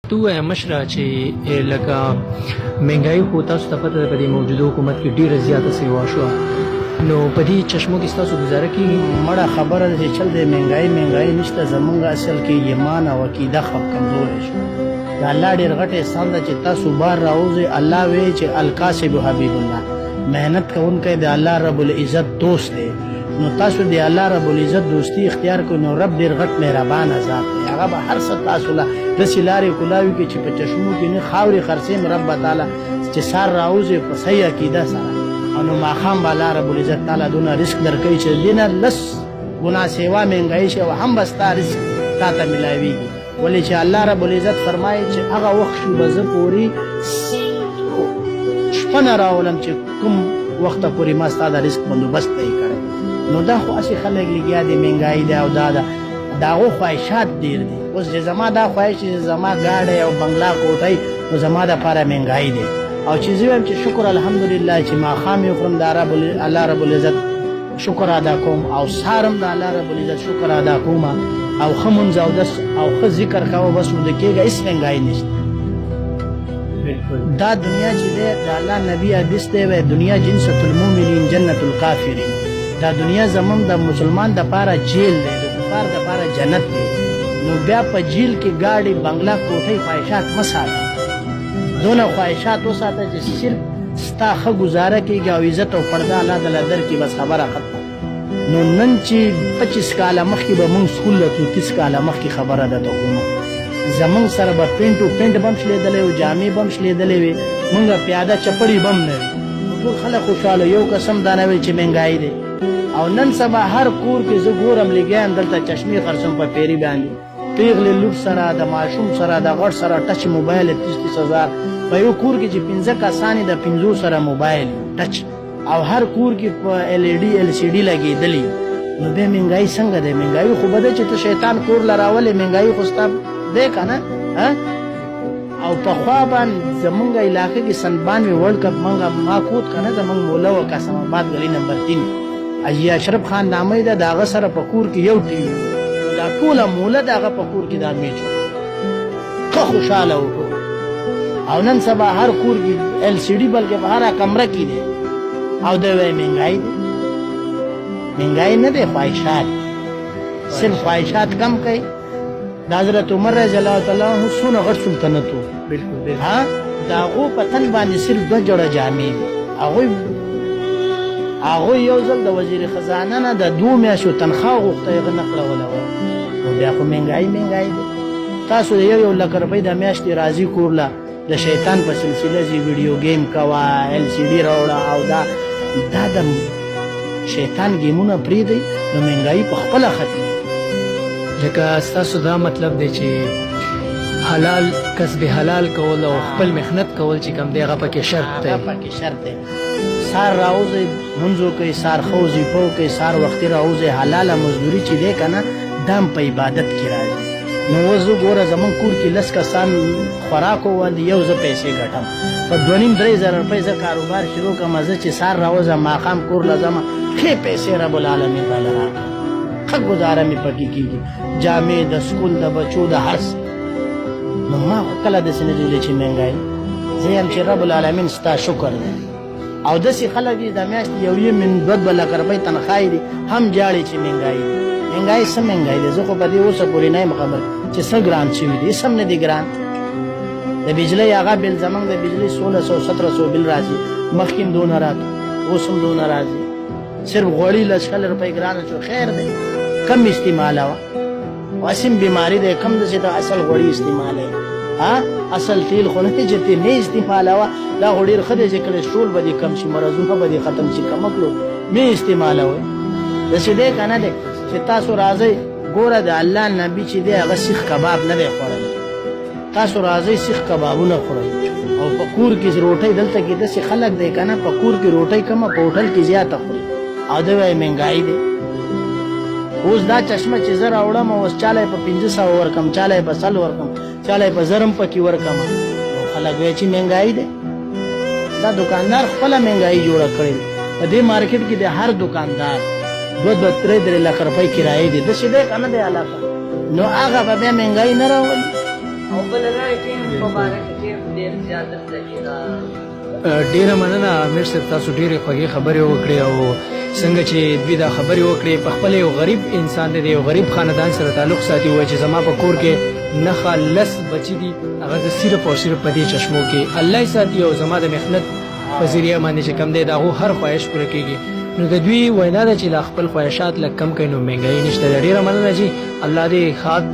تو مشره چې لکه مهنګای خو تاسو ته پته ده په دې موجوده حکومت کې ډېره زیاته سیوا شوه نو په دې چشمو کې ستاسو ګزاره کېږي مړه خبره ده چې چل دی مهنګایي نشته زمونږ اصل کې ایمان او عقیده کمزوری شو د الله ډېر غټ احسان ده چې تاسو بار راوځئ الله وایي چې الکاسب حبیب الله محنت کوونکی د الله رب العزت دوست دی نو تاسو د الله رب العزت دوستی اختیار کو نو رب ډېر غټ مهربان ذات دی هغه به هر څه تاسو له داسې لارې کولاوي کې چې په چشمو کې نه خاورې خرڅیم رب تعالی چې سار راوځي په صحیح عقیده سره او نو ماښام به الله رب العزت تعالی دونه رزق درکوي چې دینه لس ګناه سیوا مهنګایي شي او هم به ستا رزق تا ته میلاویږي ولې چې الله رب العزت فرمایي چې هغه وخت شو به زه پورې شپه نه راولم چې کوم وخته پورې ما ستا د رزق بندوبست ته یې کړی نو دا خو هسې خلک لګیا دي مهنګایي دی او دا د هغو خواهشات ډېر دي اوس چې زما دا خواهش چې زما ګاډی او بنګلا کوټۍ نو زما دپاره مهنګایي دی او چې زه وایم چې شکر الحمدلله چې ماښام یې خورم د الله رب العزت شکر ادا کوم او سهار هم د الله رب العزت شکر ادا کوم او ښه مونځ اودس او ښه ذکر کوه بس وده کېږه هېڅ مهنګایي نشته دا دنیا چې دی د الله نبي حدیث دی وایي دنیا جنسة المؤمنین جنت الکافرین دا دنیا زمون د مسلمان دپاره جیل دی د کفار دپاره جنت دی نو بیا په جیل کې ګاډي بنګلا کوټۍ خواهشات مه ساته دونه خواهشات وساته چې صرف ستا ښه ګزاره کېږي او عزت او پرده الله تعالی درکړي بس خبره ختمه نو نن چې 25 کاله مخکې به موږ سکول له 30 کاله مخکې خبره ده ته کومه زمونږ سره به پینټ به هم شلېدلی وو جامې به هم شلېدلی وې مونږ پیاده چپړې به هم نه وي ټول خلک خوشحاله یو قسم دا نه وي چې مهنګایي دی او نن سبا هر کور کې زه ګورم لګیا یم دلته چشمې خرڅوم په پیري باندې پیغلې لور سره د ماشوم سره د غټ سره ټچ موبایل 30 هزار په یو کور کې چې 15 کسانې د 50 سره موبایل ټچ او هر کور کې په LCD لګېدلي نو بیا مهنګایي څنګه دی مهنګایي خو به ده چې ته شیطان کور له راولې مهنګایي خو ستا دی که نه او پخوا باندې زمونږ علاقې کې سن 92 ورلډ کپ ما کود که نه زمونږ موله و قاسم آباد گلی نمبر 3 حاجي اشرف خان نامه ده د هغه سره په کور کې یو ټي وي دا ټوله موله د هغه په کور کې دا میچ ښه خوشحاله وکړو او نن سبا هر کور کې LCD بلکې په هره کمره کې دی او دی وایي مهنګایي دی مهنګایي نه دی خواهشات صرف خواهشات کم کوي د حضرت عمر رضی الله تعالی عنه څونه غټ سلطنت و د هغو په تن باندې صرف 2 جوړه جامې دي هغوی یو ځل د وزیر خزانه نه د 2 میاشتو تنخواه غوښته هغه نه کړوله وه نو بیا خو مهنګایي دی تاسو د یو لک روپۍ د میاشتې راځي کور له د شیطان په سلسله ځي ویډیو گیم کوه LCD راوړه او دا د شیطان گیمونه پرېږدئ نو مهنګایي په خپله ختمي لکه ستاسو دا مطلب دی چې حلال کسب حلال کول او خپل محنت کول چې کوم دی هغه پکې شرط دی سار راوځئ لمونځ وکئ سار ښه وظیفه وکئ سار وختي راوځئ حلاله مزدوري چې دی که نه دا هم په عبادت کې راځي نو اوس زه ګوره زمونږ کور کې 10 کسان خوراک وواندي یو زه پیسې ګټم په 2,500 روپۍ زه کاروبار شروع کړم زه چې سار راوځم ماښام کور له ځمه ښې پیسې رب العالمین راله راکړي ښه ګزاره مې پکې کېږي جامې د سکول د بچو د هر څه نو ما خو کله داسې نه لیدلی چې مهنګایي زه یم چې رب العالمین ستا شکر دی او داسې خلک دي د میاشتې 1,2 لک روپۍ تنخواه دي هم جاړي چې مهنګایي دی مهنګایي څه مهنګایي دی زه خو په دې اوسه پورې نه یم خبر چې څه ګران شوي دي هېڅ هم نه دي ګران د بجلۍ هغه بل زمونږ د بجلۍ 1600-1700 بل راځي مخکې هم دونه راته اوس هم دونه راځي صرف غوړي 10 روپۍ ګرانه شو خیر دی کم استعمالوه واسم بیماری دی کم داسې د اصل غوړي استعمالوي اصل تیل خو نه چې ته نه استعمالوه دا خو ډېر ښه دی چې کلسټرول به دې کم شي مرضونه به دې ختم شي کمه کړو مې استعمالوئ داسې دی که نه دی چې تاسو راځئ ګوره د الله نبي چې دی هغه سیخ کباب نه دی خوړلی تاسو راځئ سیخ کبابونه خورئ او په کور کې روټۍ دلته کې داسې خلک دی که نه په کور کې روټۍ کمه په هوټل کې زیاته خوري او دی وایي مهنګایي دی اوس دا چشمه چې زه راوړم اوس چاله یې په 500 ورکم چاله یې په 100 ورکم چاله یې په 1000 پکې ورکم نو خلک وایي چې مهنګایي دی دا دکاندار خپله مهنګایي جوړه کړې په دې مارکیټ کې د هر دکاندار 2-3 لک روپۍ کرایې دي داسې دی که نه دی علاقه نو هغه به بیا مهنګایي نه راولي او بل رای ټیم مبارک ټیم ډیر زیادت لګي ډیره مننه امیر صاحب تاسو ډیرې خوږې خبرې وکړې او څنګه چې دوی دا خبرې وکړې په خپل یو غریب انسان دی یو غریب خاندان سره تعلق ساتي وای چې زما په کور کې نه خالص بچي دي هغه د صرف او صرف په دې چشمو کې الله یې ساتي او زما د محنت په ذریعه باندې چې کم دی د هغو هر خواهش پوره کېږي نو د دوی وینا ده چې لا خپل خواهشات لږ کم کړي نو مهنګایي نشته ډیره مننه چې الله دې ښاد